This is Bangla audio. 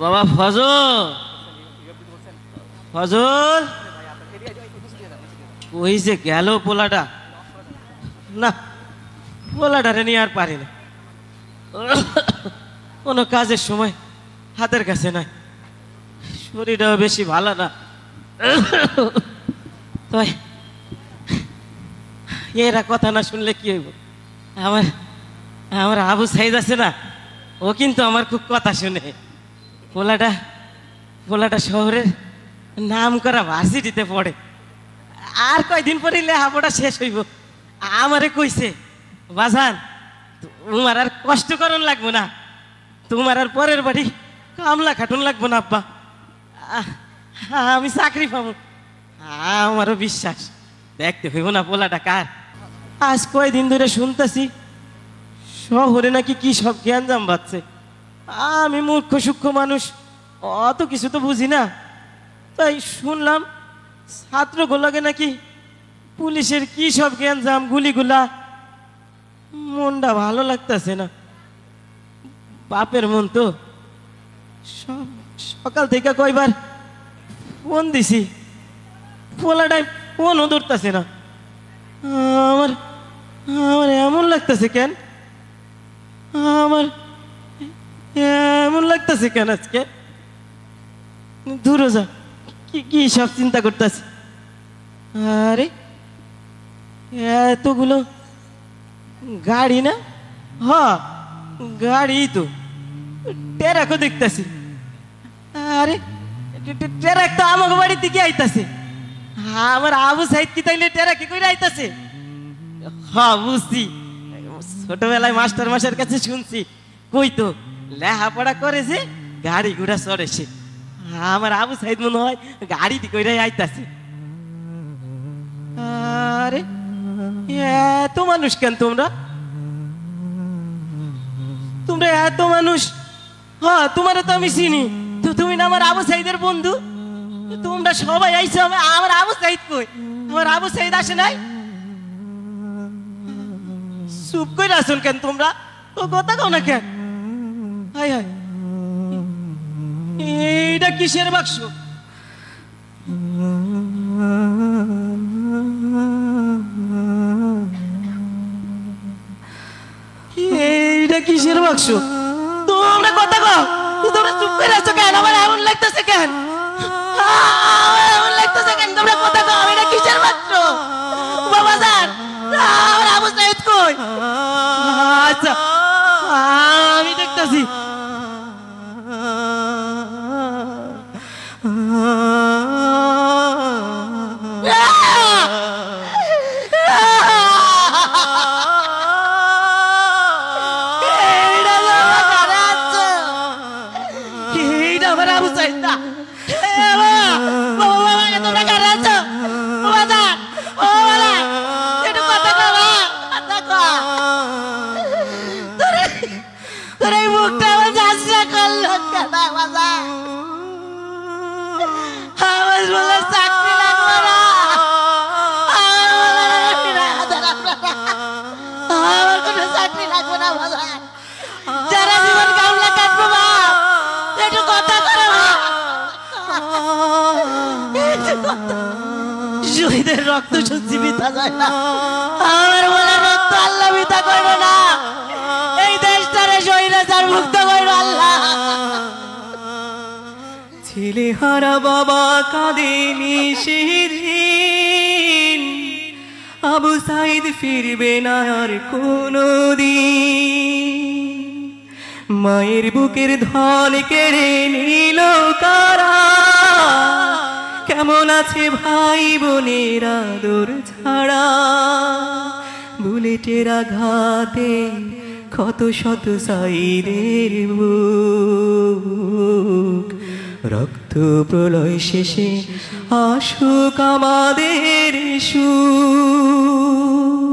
বাবা ফজল, ফজল ওই যে গেল পোলাটা, না পোলাটারে নিয়ে আর পারি না, কোনো কাজের সময় হাতের কাছে নাই, শরীরটাও বেশি ভালো না। তাই এরা কথা না শুনলে কি হইব? আমার আমার আবু সাইদ আছে না, ও কিন্তু আমার খুব কথা শুনে। পোলাটা পোলাটা শহরের নাম করা ভার্সিটিতে পড়ে, আর কয়দিন পরে লেখাপড়া শেষ হইব। আমারে কইছে, বাজান তোমার আর কষ্ট করন লাগবো না, তোমার আর পরের বাড়ি কামলা খাটুন লাগবো না আব্বা, আমি চাকরি পাবো। আমারও বিশ্বাস, দেখতে হইব না পোলাটা কার। আজ কয়দিন ধরে শুনতেছি শহরে নাকি কি সব জ্ঞানজাম বাচ্ছে। আমি মূর্খ সূক্ষ্ম মানুষ, অত কিছু তো বুঝি না, তাই শুনলাম ছাত্রগুলোকে নাকি পুলিশের কি সব জ্ঞানজাম, গুলিগুলা। মনটা ভালো লাগতেছে না, বাপের মন তো। সকাল থেকে কয়বার ফোন দিছি, পোলাটাই ফোনও ধরতেছে না। আমার আমার এমন লাগতেছে কেন, আমার এমন লাগতেছে কেন আজকে? দূরে যা, কি কি সব চিন্তা করতেছে। আরে এতগুলো গাড়ি না, হ গাড়ি তো, টেরাকও দেখতেছি। আরে টেরাক তো আমাকে বাড়ির দিকে আইতাছে। আমার আবু সাইদ কি তাইলে টেরাকে কইরা আইতাছে? হ্যাঁ বুঝছি, ছোটবেলায় মাস্টার মাসের কাছে শুনছি, কই তো লেখাপড়া করেছে, গাড়ি ঘোড়া চড়েছে। আমার আবু সাইদ মনে হয় গাড়ি দি কইরাই আইতাছে। আরে এত মানুষ কেন তোমরা? তোমরা এত মানুষ? হ্যাঁ তোমারও তো আমি চিনি, তো তুমি না আমার আবু সাইদের বন্ধু? তোমরা সবাই আইছো, আমার আবু সাইদ কই? আমার আবু সাইদ আসে নাই? চুপ করে আসুন কেন তোমরা? তো কথা কও না কেন? হাই হাই, এইটা কিসের বাক্স? এইটা কিসের বাক্স? তোমরা কথা কও, তোমরা চুপ করে আছো কেন? আমার এমন লাগতেছে কেন? এমন লাগতেছে কেন? তোমরা কথা কও, এটা কিসের বাক্স? বাবা জান, আমার আবু সাইদ কই? আচ্ছা আমি দেখতেছি। শহীদের রক্ত সত্যি মিথ্যা যায় না, আমার বলে রক্ত আল্লাহ মিথ্যা করবে না। এই দেশটারে স্বৈরাচার মুক্ত করবে আল্লাহ। ছেলে হারা বাবা কাঁদেনি সেদিন, আবু সাইদ ফিরবে না আর কোনদিন। মায়ের বুকের ধন কেড়ে নিল কারা, কেমন আছে ভাই বোনের আদর ছাড়া। বুলেটের আঘাতে ক্ষত শত সাইদের বুক, রক্ত প্রলয় শেষে আসুক আমাদের সুখ।